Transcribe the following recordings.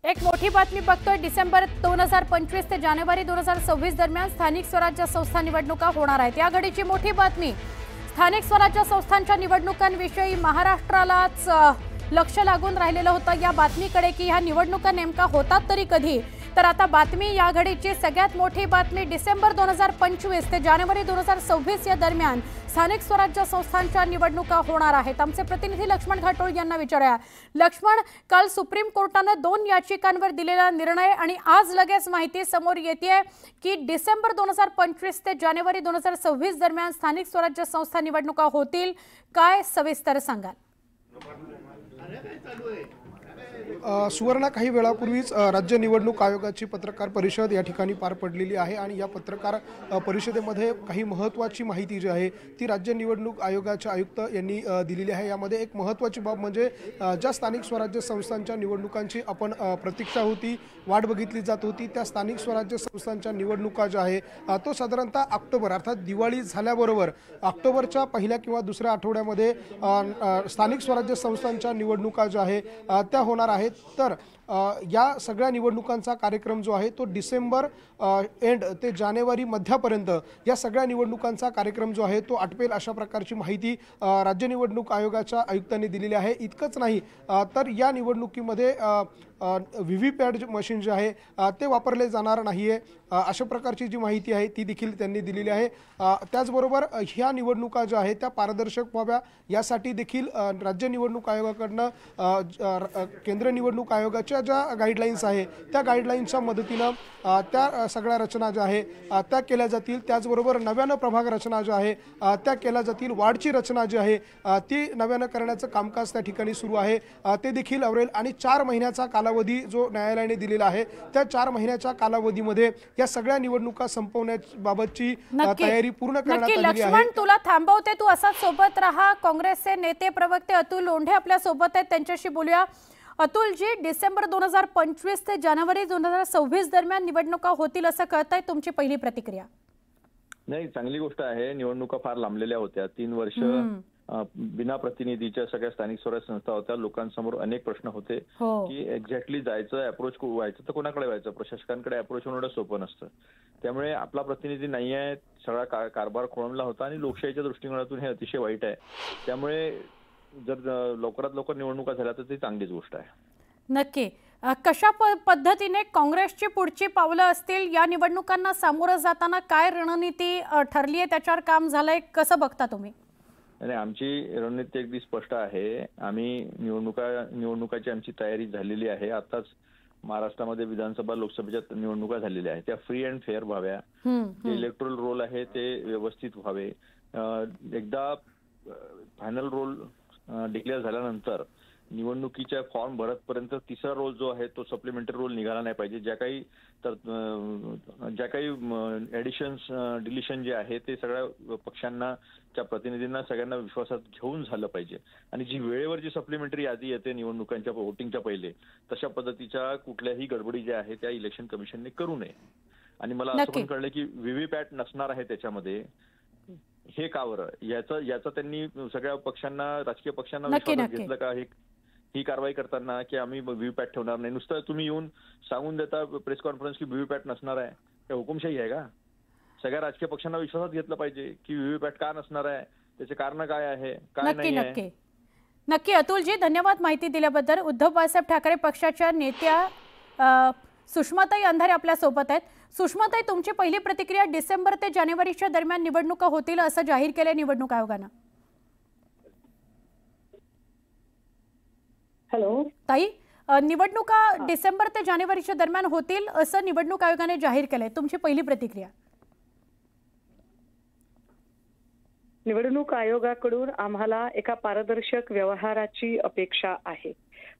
एक मोठी बातमी बघतोय। डिसेंबर 2025 ते जानेवारी 2026 दरम्यान स्थानिक स्वराज्य संस्था निवडणुका होणार आहेत। या घडीची मोठी बातमी, स्थानिक स्वराज्य संस्थांच्या निवडणुकांविषयी महाराष्ट्रालाच लक्ष लागून राहिलेलं होतं या बातमीकडे की ह्या निवडणुका नेमका होतात तरी कधी। तर आता बातमी, या घडीची सगळ्यात मोठी बातमी, डिसेंबर 2025 ते जानेवारी 2026 या दरम्यान स्थानिक स्वराज्य संस्थांच्या निवडणुका होणार आहेत। आमचे प्रतिनिधी लक्ष्मण घाटोळ यांना विचारूया। लक्ष्मण, काल सुप्रीम कोर्टाने 2 याचिकांवर दिलेला निर्णय आणि आज लगेच माहिती समोर येतेय की डिसेंबर 2025 ते जानेवारी 2026 दरम्यान स्थानिक स्वराज्य संस्था निवडणुका होतील। काय सविस्तर सांगाल? सुवर्ण, काही वेळापूर्वीच राज्य निवडणूक आयोगाची पत्रकार परिषद या ठिकाणी पार पडलेली आहे आणि या पत्रकार परिषदेमध्ये काही महत्त्वाची माहिती जी आहे ती राज्य निवडणूक आयोगाचे आयुक्त यांनी दिलेली आहे। यामध्ये एक महत्त्वाची बाब म्हणजे ज्या स्थानिक स्वराज्य संस्थांच्या निवडणुकांची आपण प्रतीक्षा होती, वाट बघितली जात होती, त्या स्थानिक स्वराज्य संस्थांच्या निवडणुका ज्या आहे तो साधारणतः ऑक्टोबर अर्थात दिवाळी झाल्याबरोबर ऑक्टोबरच्या पहिल्या किंवा दुसऱ्या आठवड्यामध्ये स्थानिक स्वराज्य संस्थांच्या निवडणुका ज्या आहे त्या होणार आहेत। तर या सगळ्या निवडणुकांचा कार्यक्रम जो आहे तो डिसेंबर एंड ते जानेवारी मध्यापर्यंत या सगळ्या निवडणुकांचा कार्यक्रम जो आहे तो आटपेल, अशा प्रकारची माहिती राज्य निवडणूक आयोगाच्या आयुक्तांनी दिलेली आहे। इतकंच नाही तर या निवडणुकीमध्ये व्हीव्हीपॅट मशीन जे आहे ते वापरले जाणार नाहीये, अशा प्रकारची जी माहिती आहे ती देखील त्यांनी दिलेली आहे। त्याचबरोबर ह्या निवडणुका ज्या आहेत त्या पारदर्शक व्हाव्या यासाठी देखील राज्य निवडणूक आयोगाकडनं केंद्र निवडणूक आयोगाच्या ज्या गाईडलाईन्स आहे त्या गाईडलाईन्सच्या मदतीनं त्या सगळ्या रचना ज्या आहे त्या केल्या जातील। त्याचबरोबर नव्यानं प्रभाग रचना ज्या आहे त्या केल्या जातील। वार्डची रचना जी आहे ती नव्यानं करण्याचं कामकाज त्या ठिकाणी सुरू आहे, ते देखील आवरेल। आणि 4 महिन्याचा कालावधी जो न्यायालयाने दिलेला आहे त्या 4 महिन्याच्या कालावधीमध्ये या सगळ्या निवडणुका संपवण्याबाबतची तयारी पूर्ण करण्यात आलेली आहे। लक्ष्मण, तुला थांबवते, तू असाच सोबत राहा। काँग्रेसचे नेते प्रवक्ते अतुल लोंढे आपल्या सोबत आहेत, त्यांच्याशी बोलूया। अतुल जी, डिसेंबर 2025 ते जानेवारी 2026 दरम्यान निवडणुका होतील असं कळतंय, तुमची पहिली प्रतिक्रिया? नाही, चांगली गोष्ट आहे। निवडणुका फार लांबलेल्या होत्या, 3 वर्ष बिना प्रतिनिधीच्या सगळ्या स्थानिक स्वराज्य संस्था होत्या। लोकांसमोर अनेक प्रश्न होते की एक्झॅक्टली जायचं, अप्रोच व्हायचं तर कोणाकडे व्हायचं, प्रशासकांकडे अप्रोच होणं सोपं नसतं। त्यामुळे आपला प्रतिनिधी नाही आहे, सगळा कारभार खोळंबला होता आणि लोकशाहीच्या दृष्टिकोनातून हे अतिशय वाईट आहे। त्यामुळे जर लवकरात लवकर निवडणुका झाल्या तर ती चांगलीच गोष्ट आहे। नक्की। कशा पद्धतीने काँग्रेसची पुढची पावलं असतील, या निवडणुकांना सामोरं जाताना काय रणनीती ठरली आहे, त्याच्यावर काम झालंय, कसं बघता तुम्ही? आणि आमची रणनीती अगदी स्पष्ट आहे। आम्ही निवडणुकाची आमची तयारी झालेली आहे। आताच महाराष्ट्रामध्ये विधानसभा लोकसभेच्या निवडणुका झालेल्या आहेत, त्या फ्री अँड फेअर व्हाव्या, जे इलेक्टोरल रोल आहे ते व्यवस्थित व्हावे। एकदा फायनल रोल डिक्लेअर झाल्यानंतर निवडणुकीच्या फॉर्म भरतपर्यंत तिसरा रोल जो आहे तो सप्लिमेंटरी रोल निघाला नाही पाहिजे। ज्या काही ऍडिशन्स डिलिशन जे आहे ते सगळ्या पक्षांना, त्या प्रतिनिधींना सगळ्यांना विश्वासात घेऊन झालं पाहिजे। आणि जी वेळेवर जी सप्लिमेंटरी यादी येते निवडणुकांच्या वोटिंगच्या पहिले, तशा पद्धतीच्या कुठल्याही गडबडी ज्या आहे त्या इलेक्शन कमिशनने करू नये। आणि मला असं पण कळलं की व्हीव्हीपॅट नसणार आहे त्याच्यामध्ये, हे का बरं, याचा त्यांनी सगळ्या पक्षांना, राजकीय पक्षांना विश्वासात घेतलं का ही कारवाई करताना की आम्ही व्हीव्हीपॅट ठेवणार नाही? नुसतं तुम्ही येऊन सांगून देता प्रेस कॉन्फरन्स की व्हीव्हीपॅट नसणार आहे, हे हुकुमशाही आहे का? सगळ्या राजकीय पक्षांना विश्वासात घेतलं पाहिजे की व्हीव्हीपॅट का नसणार आहे, त्याचे कारण काय आहे, काय नाही आहे। नक्की अतुलजी, धन्यवाद माहिती दिल्याबद्दल। उद्धव बाळासाहेब ठाकरे पक्षाच्या नेत्या सुषमाताई अंधारे आपल्या सोबत आहेत। सुषमाताई, तुमची पहिली प्रतिक्रिया, डिसेंबर ते जानेवारीच्या दरम्यान निवडणुका होतील असं जाहीर केलंय निवडणूक आयोगानं? हॅलो ताई, निवडणुका डिसेंबर ते जानेवारीच्या दरम्यान होतील असं निवडणूक आयोगाने जाहीर केलंय, तुमची पहिली प्रतिक्रिया? निवडणूक आयोगाकडून आम्हाला एका पारदर्शक व्यवहाराची अपेक्षा आहे।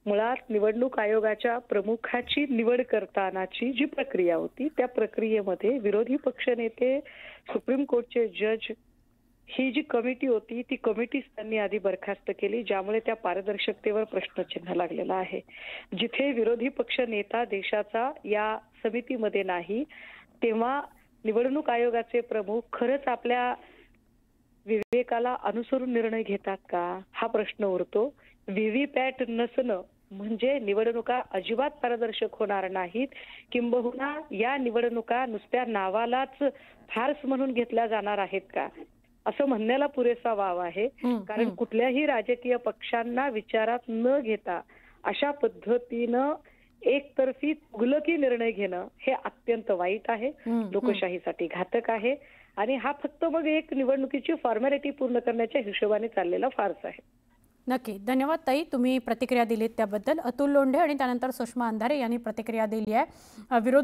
मुळात निवडणूक आयोगाच्या प्रमुखाची निवड करतानाची जी प्रक्रिया होती त्या प्रक्रियेमध्ये विरोधी पक्षनेते, सुप्रीम कोर्टचे जज, ही जी कमिटी होती ती कमिटीच त्यांनी आधी बरखास्त केली, ज्यामुळे त्या पारदर्शकतेवर प्रश्नचिन्ह लागलेला आहे। जिथे विरोधी पक्ष नेता देशाचा या समितीमध्ये नाही, तेव्हा निवडणूक आयोगाचे प्रमुख खरंच आपल्या विवेकाला अनुसरून निर्णय घेतात का, हा प्रश्न उरतो। व्हीव्हीपॅट नसणं म्हणजे निवडणुका अजिबात पारदर्शक होणार नाहीत. किंबहुना या निवडणुका नुसत्या नावालाच फार्स म्हणून घेतल्या जाणार आहेत का, असं म्हणण्याला पुरेसा वाव आहे. कारण कुठल्याही राजकीय पक्षांना विचारात न घेता अशा पद्धतीनं एकतर्फी तुघलकी निर्णय घेणं हे अत्यंत वाईट आहे, लोकशाहीसाठी घातक आहे. आणि हा फक्त मग एक निवडणुकीची फॉर्मॅलिटी पूर्ण करण्याच्या हिशोबाने चाललेला फार्स आहे. नक्की. धन्यवाद ताई, तुम्ही प्रतिक्रिया दिलीत त्याबद्दल. अतुल लोंढे आणि त्यानंतर सुषमा अंधारे यांनी प्रतिक्रिया दिली आहे. विरोधी